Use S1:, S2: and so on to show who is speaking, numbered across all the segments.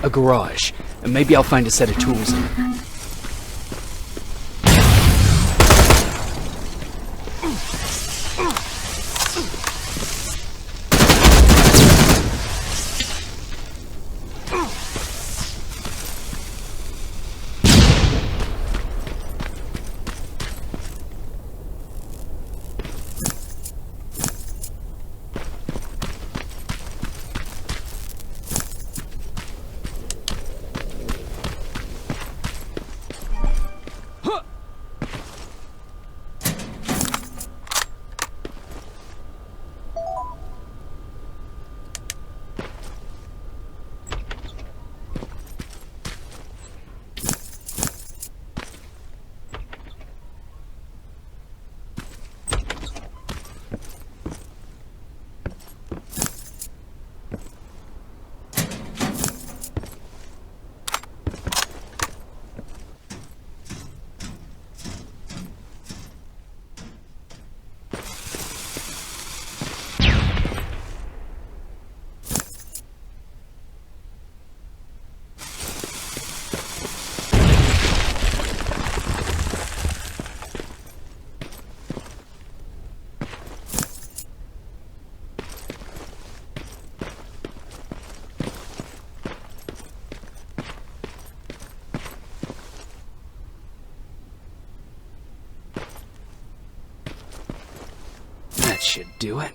S1: A garage, and maybe I'll find a set of tools in it. That should do it.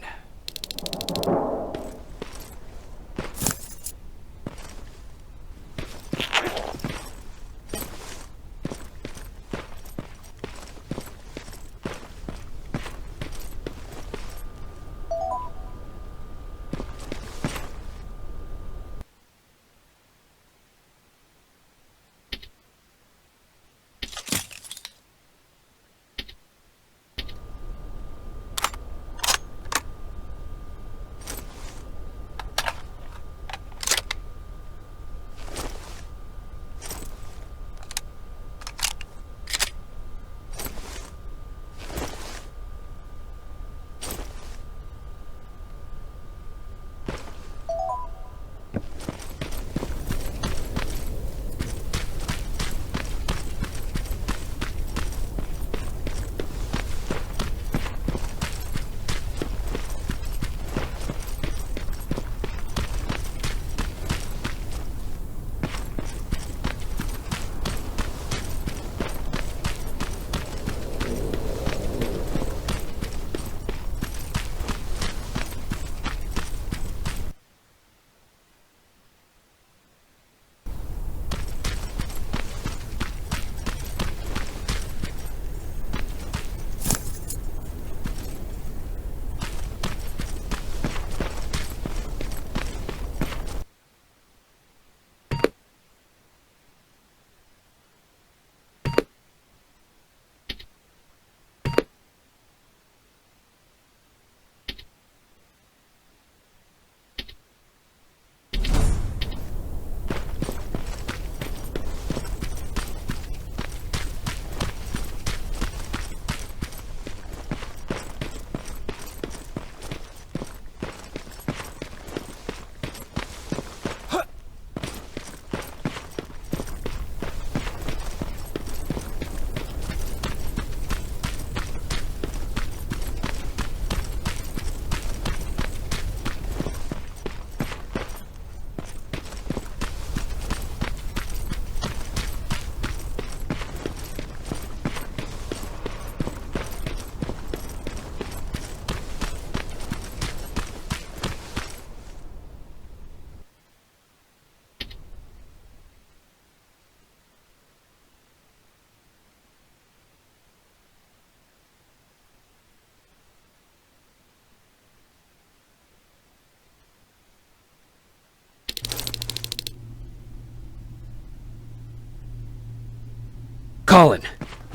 S1: Colin,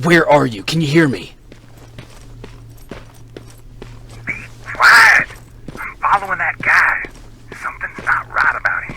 S1: where are you? Can you hear me?
S2: Be quiet! I'm following that guy. Something's not right about him.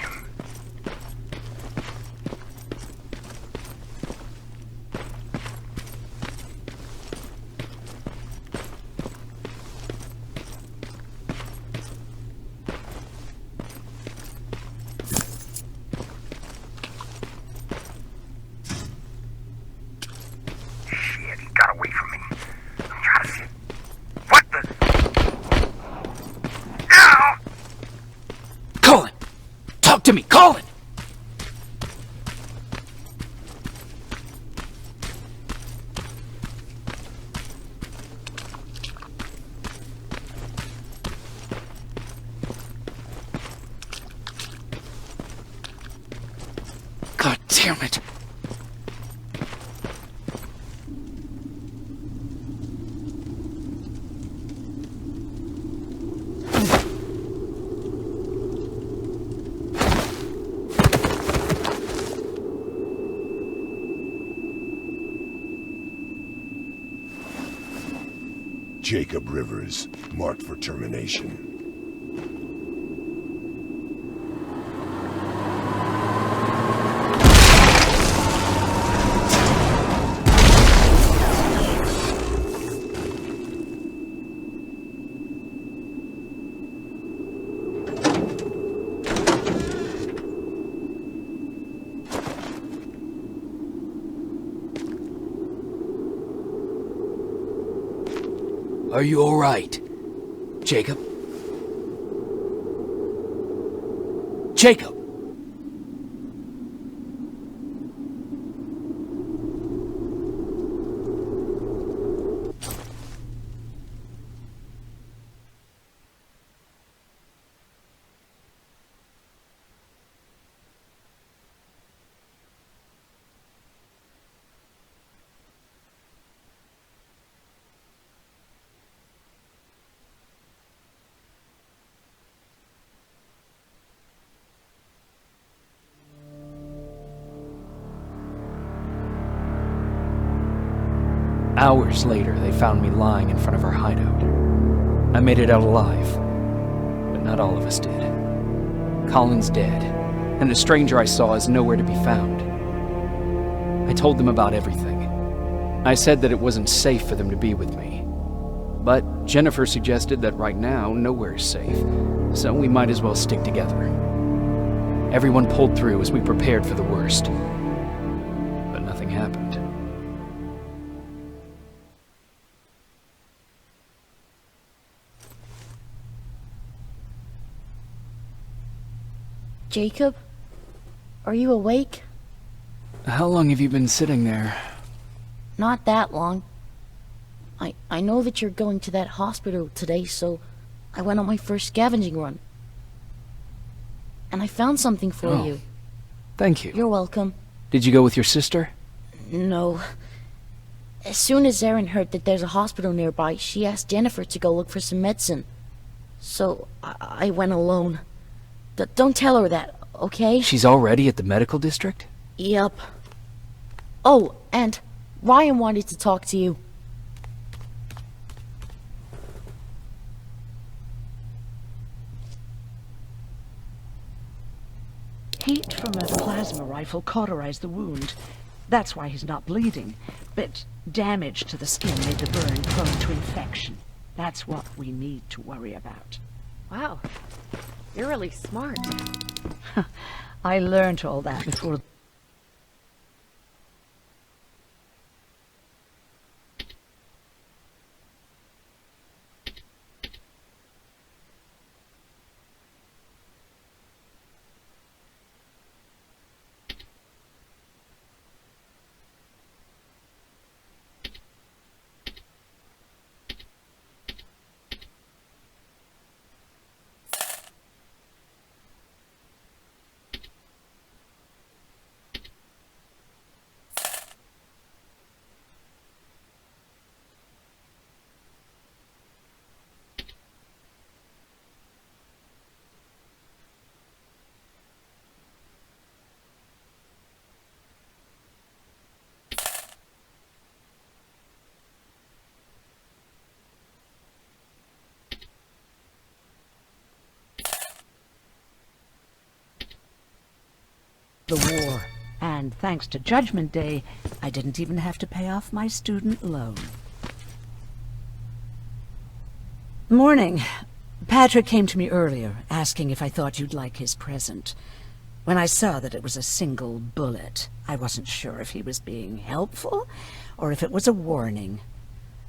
S1: to me! Colin! God damn it!
S3: Jacob Rivers, marked for termination.
S1: Are you all right, Jacob? Jacob! Hours later, they found me lying in front of our hideout. I made it out alive, but not all of us did. Colin's dead, and the stranger I saw is nowhere to be found. I told them about everything. I said that it wasn't safe for them to be with me. But Jennifer suggested that right now, nowhere is safe, so we might as well stick together. Everyone pulled through as we prepared for the worst, but nothing happened.
S4: Jacob? Are you awake?
S1: How long have you been sitting there?
S4: Not that long. I know that you're going to that hospital today, so I went on my first scavenging run. And I found something for you.
S1: Thank you.
S4: You're welcome.
S1: Did you go with your sister?
S4: No. As soon as Erin heard that there's a hospital nearby, she asked Jennifer to go look for some medicine. So I went alone. Don't tell her that, okay?
S1: She's already at the medical district?
S4: Yep. Oh, and Ryan wanted to talk to you.
S5: Heat from a plasma rifle cauterized the wound. That's why he's not bleeding. But damage to the skin made the burn prone to infection. That's what we need to worry about.
S6: Wow. You're really smart.
S5: I learned all that before. The war. And thanks to Judgment Day, I didn't even have to pay off my student loan. Morning. Patrick came to me earlier, asking if I thought you'd like his present. When I saw that it was a single bullet, I wasn't sure if he was being helpful, or if it was a warning.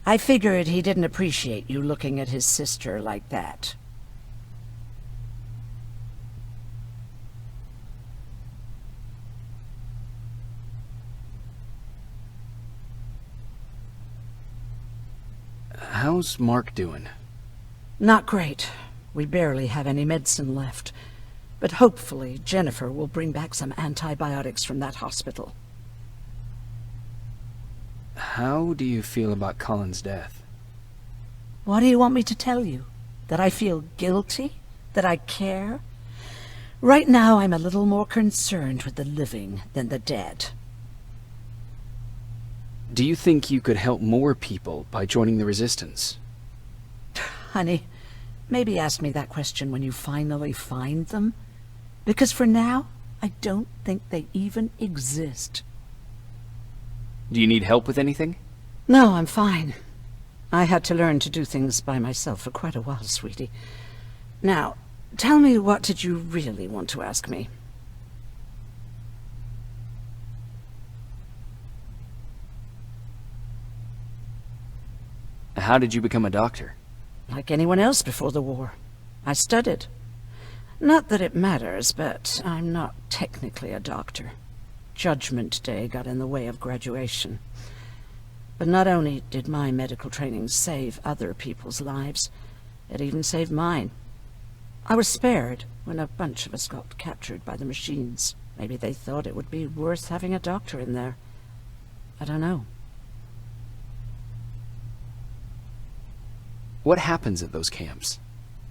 S5: I figured he didn't appreciate you looking at his sister like that.
S1: How's Mark doing?
S5: Not great. We barely have any medicine left. But hopefully Jennifer will bring back some antibiotics from that hospital.
S1: How do you feel about Colin's death?
S5: What do you want me to tell you? That I feel guilty? That I care? Right now I'm a little more concerned with the living than the dead.
S1: Do you think you could help more people by joining the Resistance?
S5: Honey, maybe ask me that question when you finally find them. Because for now, I don't think they even exist.
S1: Do you need help with anything?
S5: No, I'm fine. I had to learn to do things by myself for quite a while, sweetie. Now, tell me, what did you really want to ask me?
S1: How did you become a doctor?
S5: Like anyone else before the war. I studied. Not that it matters, but I'm not technically a doctor. Judgment Day got in the way of graduation. But not only did my medical training save other people's lives, it even saved mine. I was spared when a bunch of us got captured by the machines. Maybe they thought it would be worth having a doctor in there. I don't know.
S1: What happens at those camps?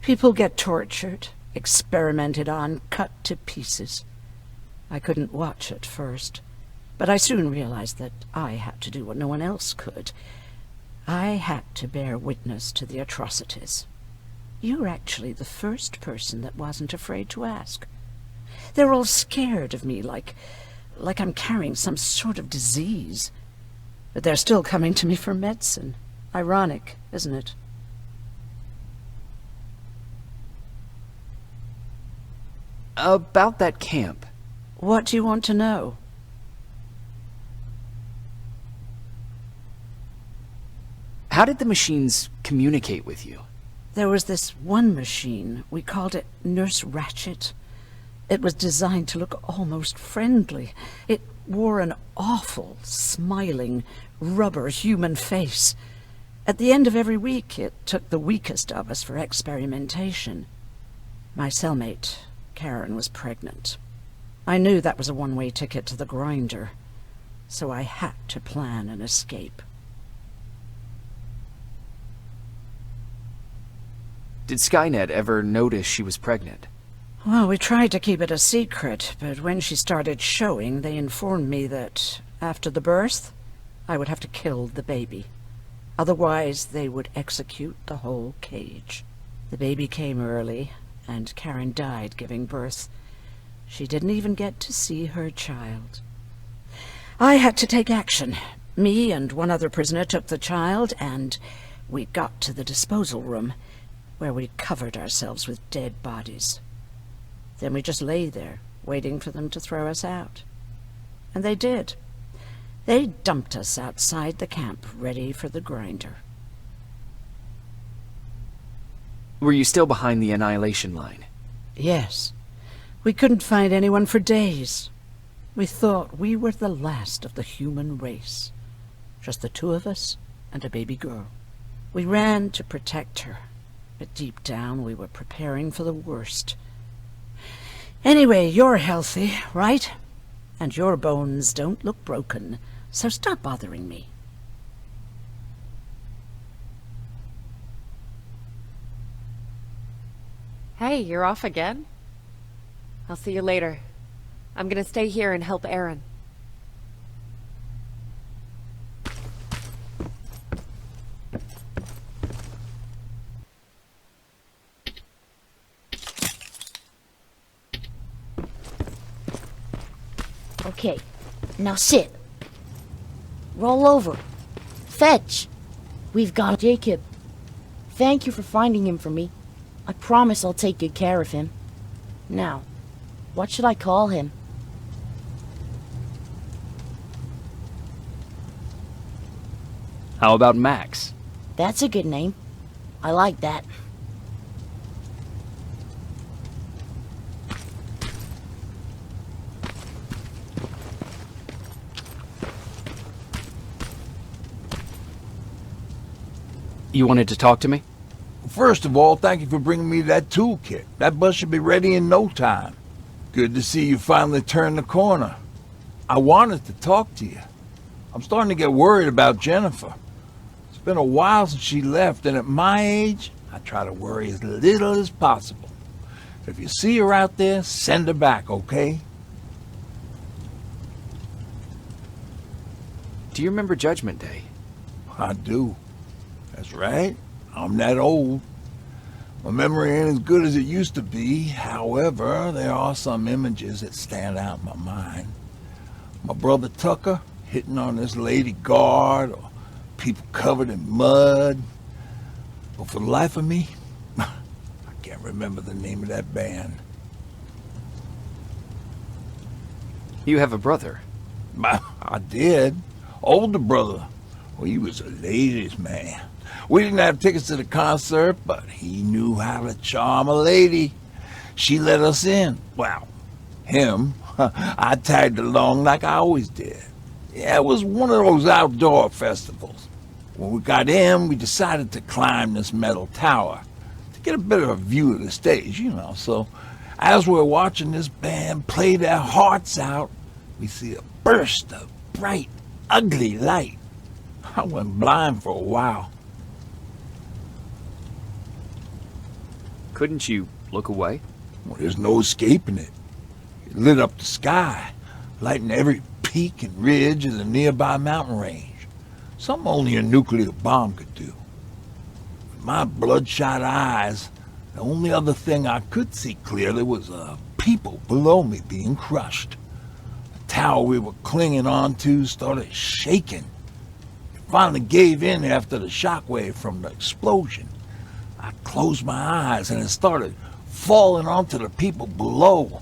S5: People get tortured, experimented on, cut to pieces. I couldn't watch at first, but I soon realized that I had to do what no one else could. I had to bear witness to the atrocities. You're actually the first person that wasn't afraid to ask. They're all scared of me, like I'm carrying some sort of disease. But they're still coming to me for medicine. Ironic, isn't it?
S1: About that camp.
S5: What do you want to know?
S1: How did the machines communicate with you?
S5: There was this one machine. We called it Nurse Ratchet. It was designed to look almost friendly. It wore an awful, smiling, rubber human face. At the end of every week, it took the weakest of us for experimentation. My cellmate, Karen, was pregnant. I knew that was a one-way ticket to the grinder, so I had to plan an escape.
S1: Did Skynet ever notice she was pregnant?
S5: Well, we tried to keep it a secret, but when she started showing, they informed me that after the birth, I would have to kill the baby. Otherwise, they would execute the whole cage. The baby came early, and Karen died giving birth. She didn't even get to see her child. I had to take action. Me and one other prisoner took the child, and we got to the disposal room, where we covered ourselves with dead bodies. Then we just lay there, waiting for them to throw us out. And they did. They dumped us outside the camp, ready for the grinder.
S1: Were you still behind the annihilation line?
S5: Yes. We couldn't find anyone for days. We thought we were the last of the human race. Just the two of us and a baby girl. We ran to protect her, but deep down we were preparing for the worst. Anyway, you're healthy, right? And your bones don't look broken, so stop bothering me.
S6: Hey, you're off again? I'll see you later. I'm gonna stay here and help Aaron.
S4: Okay, now sit. Roll over. Fetch. We've got Jacob. Thank you for finding him for me. I promise I'll take good care of him. Now, what should I call him?
S1: How about Max?
S4: That's a good name. I like that.
S1: You wanted to talk to me?
S7: First of all, thank you for bringing me that toolkit. That bus should be ready in no time. Good to see you finally turned the corner. I wanted to talk to you. I'm starting to get worried about Jennifer. It's been a while since she left, and at my age, I try to worry as little as possible. If you see her out there, send her back, okay?
S1: Do you remember Judgment Day?
S7: I do. That's right. I'm that old. My memory ain't as good as it used to be. However, there are some images that stand out in my mind. My brother Tucker hitting on this lady guard, or people covered in mud. But for the life of me, I can't remember the name of that band.
S1: You have a brother.
S7: I did. Older brother. Well, he was a ladies' man. We didn't have tickets to the concert, but he knew how to charm a lady. She let us in. Well, him. I tagged along like I always did. Yeah, it was one of those outdoor festivals. When we got in, we decided to climb this metal tower to get a bit of a view of the stage, you know. So as we're watching this band play their hearts out, we see a burst of bright, ugly light. I went blind for a while.
S1: Couldn't you look away?
S7: Well, there's no escaping it. It lit up the sky, lighting every peak and ridge of the nearby mountain range. Something only a nuclear bomb could do. With my bloodshot eyes, the only other thing I could see clearly was people below me being crushed. The tower we were clinging onto started shaking. It finally gave in after the shockwave from the explosion. I closed my eyes and it started falling onto the people below.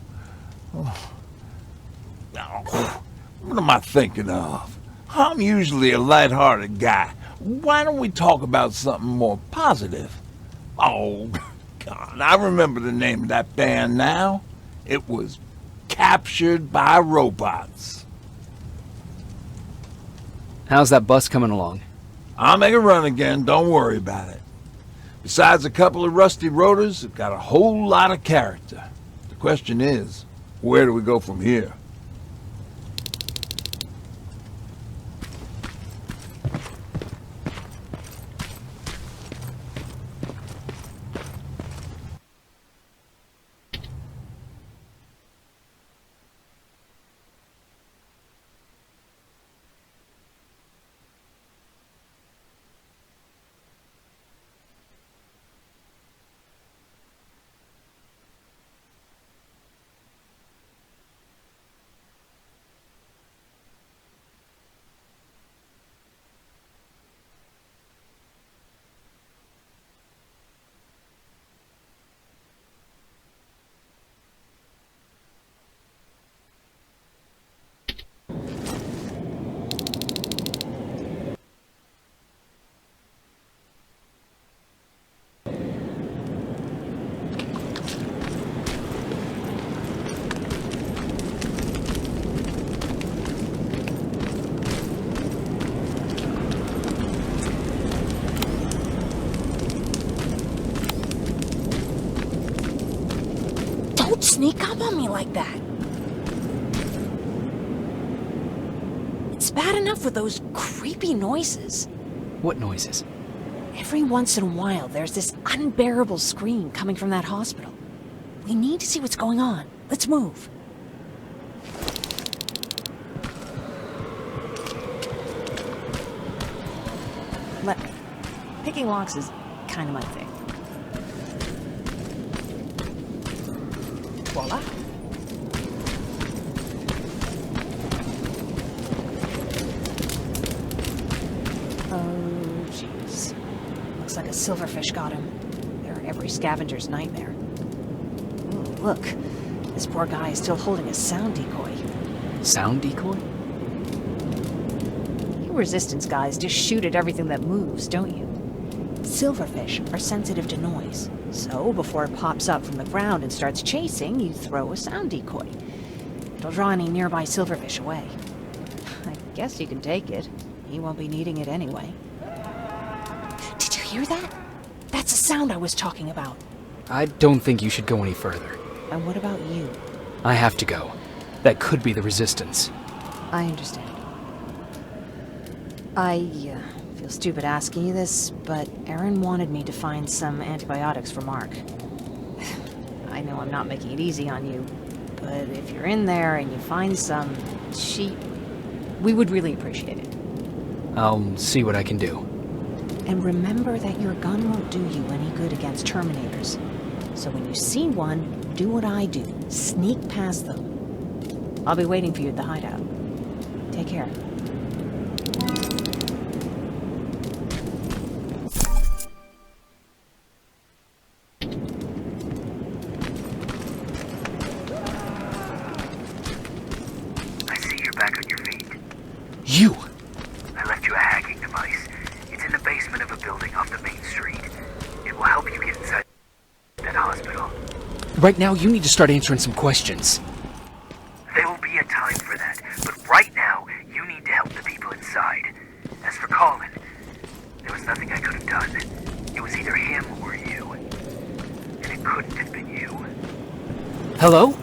S7: What am I thinking of? I'm usually a light-hearted guy. Why don't we talk about something more positive? Oh, God, I remember the name of that band now. It was Captured by Robots.
S1: How's that bus coming along?
S7: I'll make a run again, don't worry about it. Besides a couple of rusty rotors, it's got a whole lot of character. The question is, where do we go from here?
S4: Don't sneak up on me like that. It's bad enough with those creepy noises.
S1: What noises?
S4: Every once in a while, there's this unbearable scream coming from that hospital. We need to see what's going on. Let's move.
S8: Let me. Picking locks is kind of my thing. Voila. Oh, jeez. Looks like a silverfish got him. They're every scavenger's nightmare. Ooh, look. This poor guy is still holding a sound decoy.
S1: Sound decoy?
S8: You resistance guys just shoot at everything that moves, don't you? Silverfish are sensitive to noise. So, before it pops up from the ground and starts chasing, you throw a sound decoy. It'll draw any nearby silverfish away. I guess you can take it. He won't be needing it anyway.
S4: Did you
S8: hear that? That's the sound I was talking about.
S1: I don't think you should go any further.
S8: And what about you?
S1: I have to go. That could be the Resistance.
S8: I understand. I feel stupid asking you this, but Aaron wanted me to find some antibiotics for Mark. I know I'm not making it easy on you, but if you're in there and you find some, we would really appreciate it.
S1: I'll see what I can do.
S8: And remember that your gun won't do you any good against Terminators. So when you see one, do what I do. Sneak past them. I'll be waiting for you at the hideout. Take care.
S2: I see you're back on your feet.
S1: You!
S2: I left you a hacking device. It's in the basement of a building off the main street. It will help you get inside that hospital.
S1: Right now, you need to start answering some questions.
S2: There will be a time for that, but right now, you need to help the people inside. As for Colin, there was nothing I could have done. It was either him or you. And it couldn't have been you.
S1: Hello?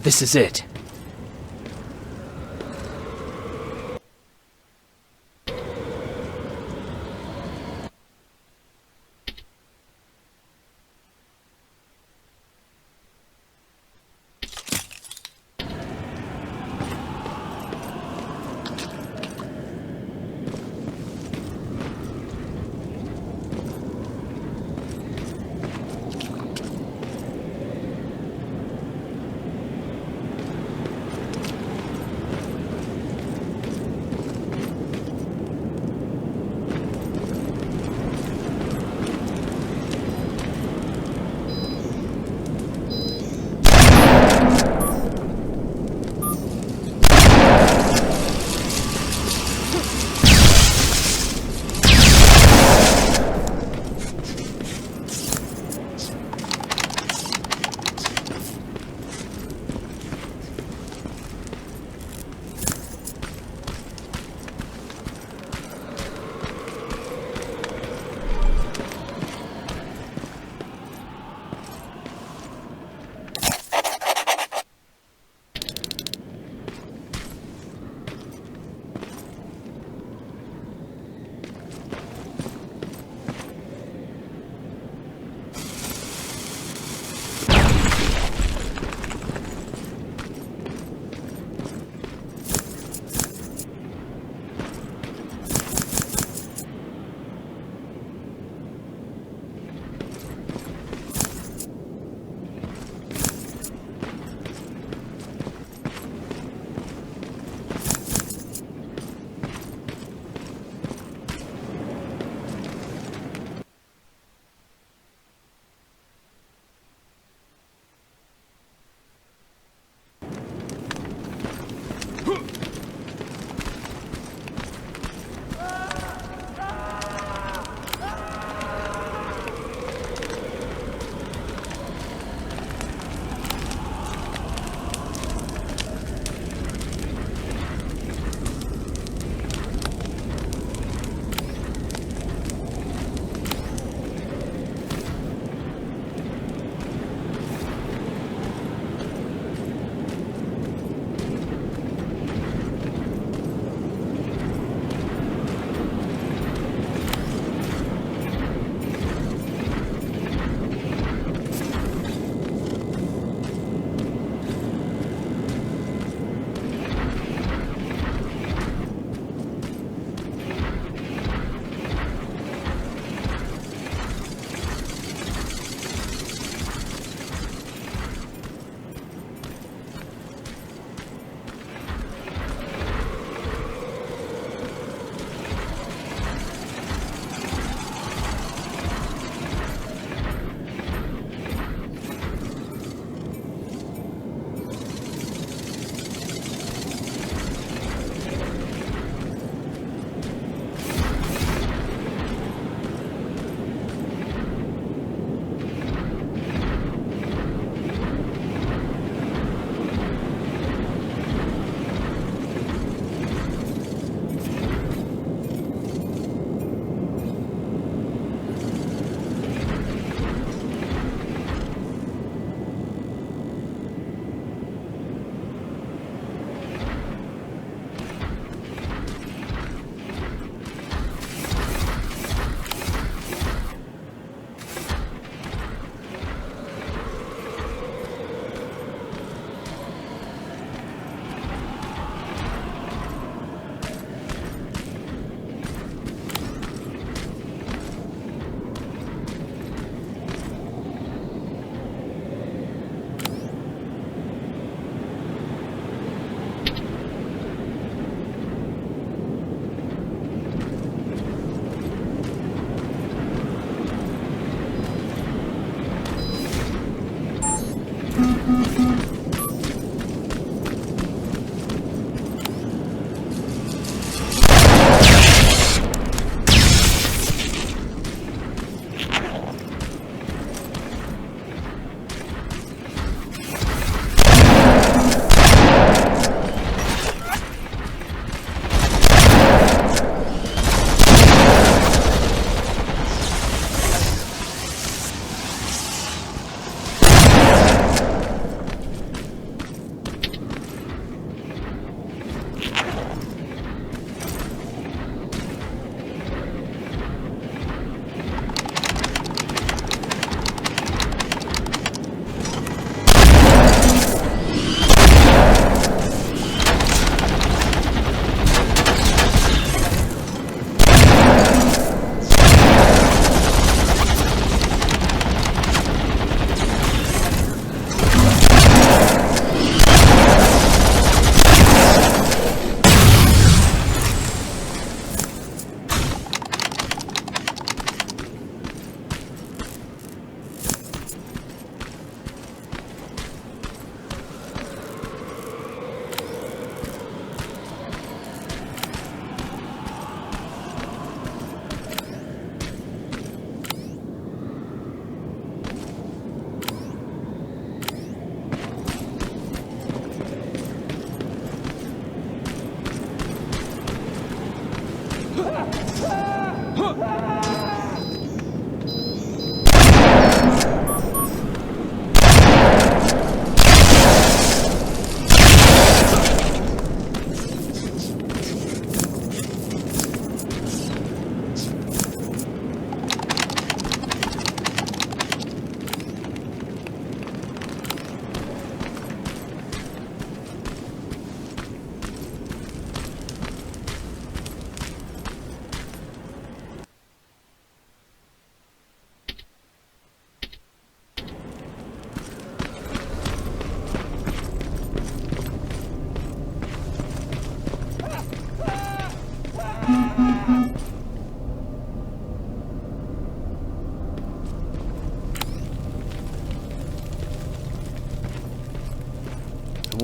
S1: This is it.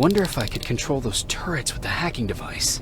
S1: wonder if I could control those turrets with the hacking device.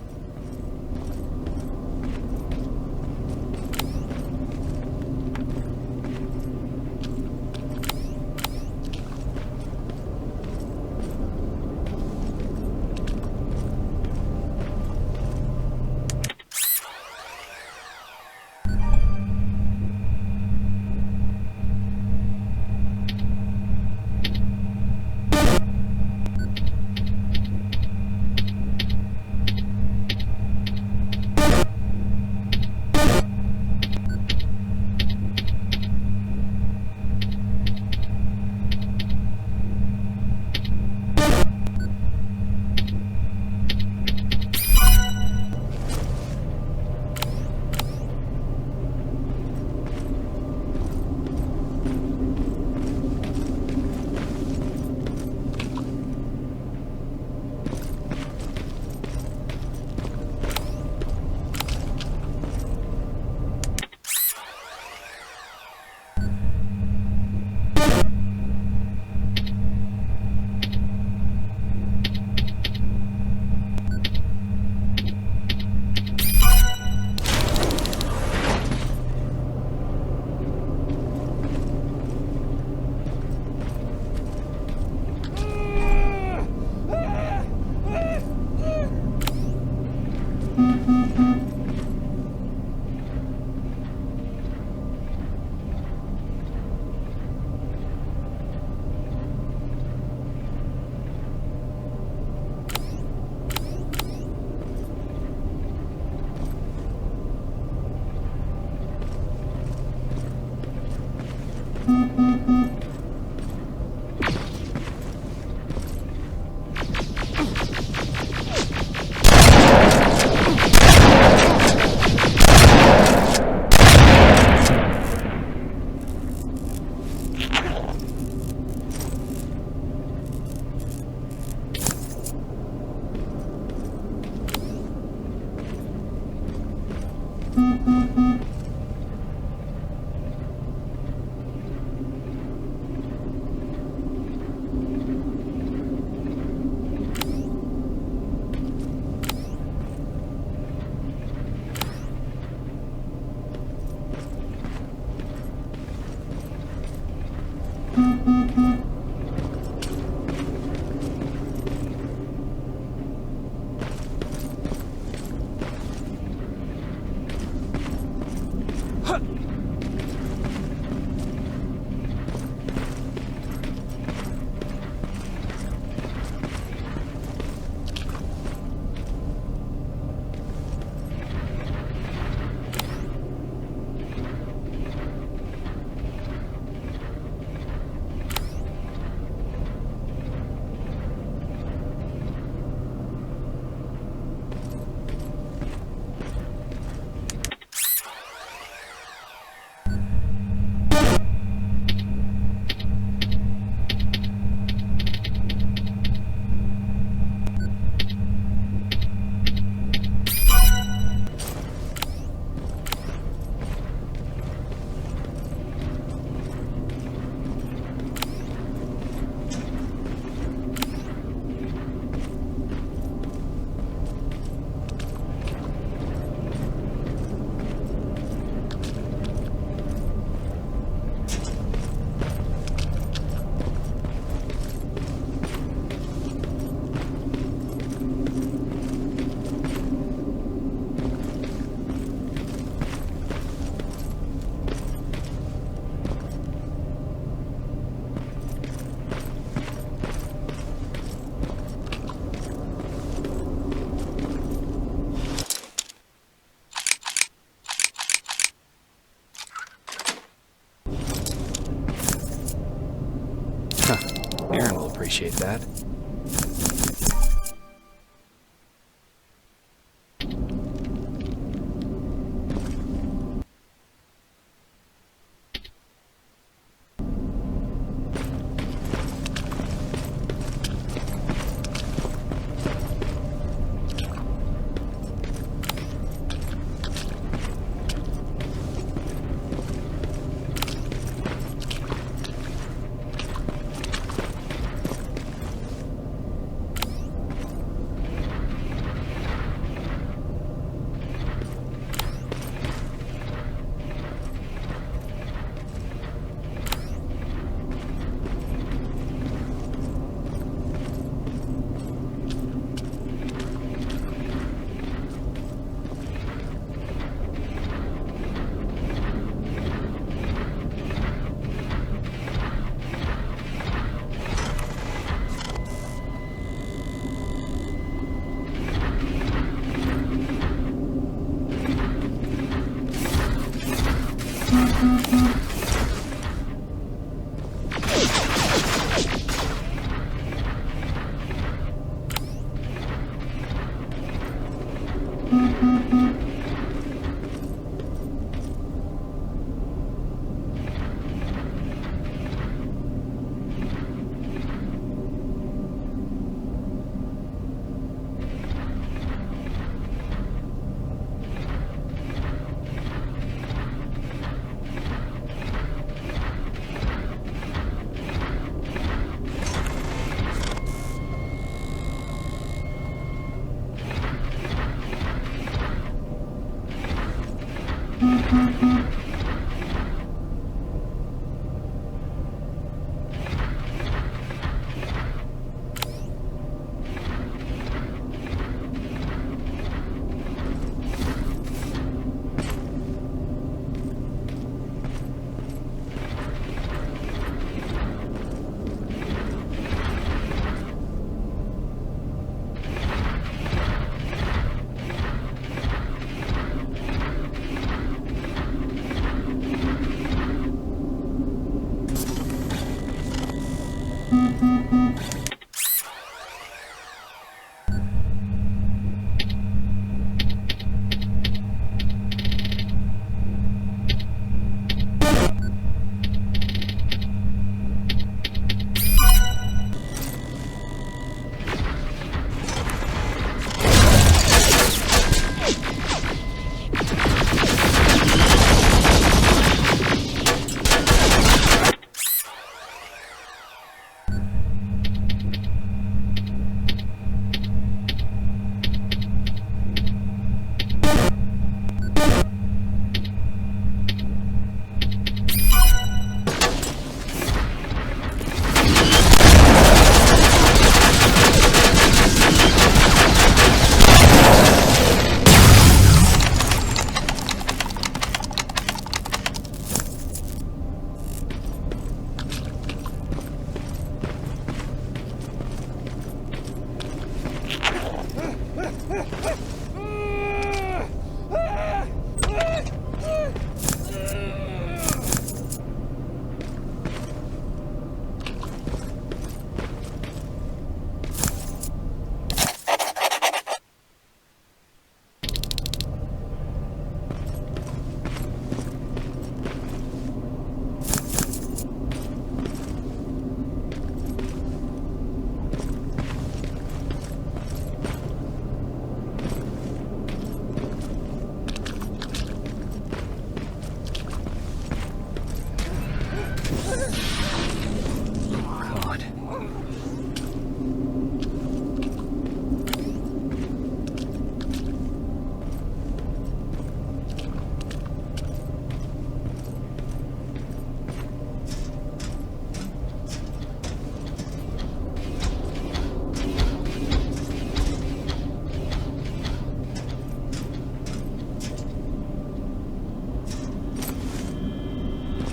S1: Aaron will appreciate that.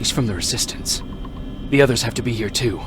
S1: He's from the Resistance. The others have to be here too.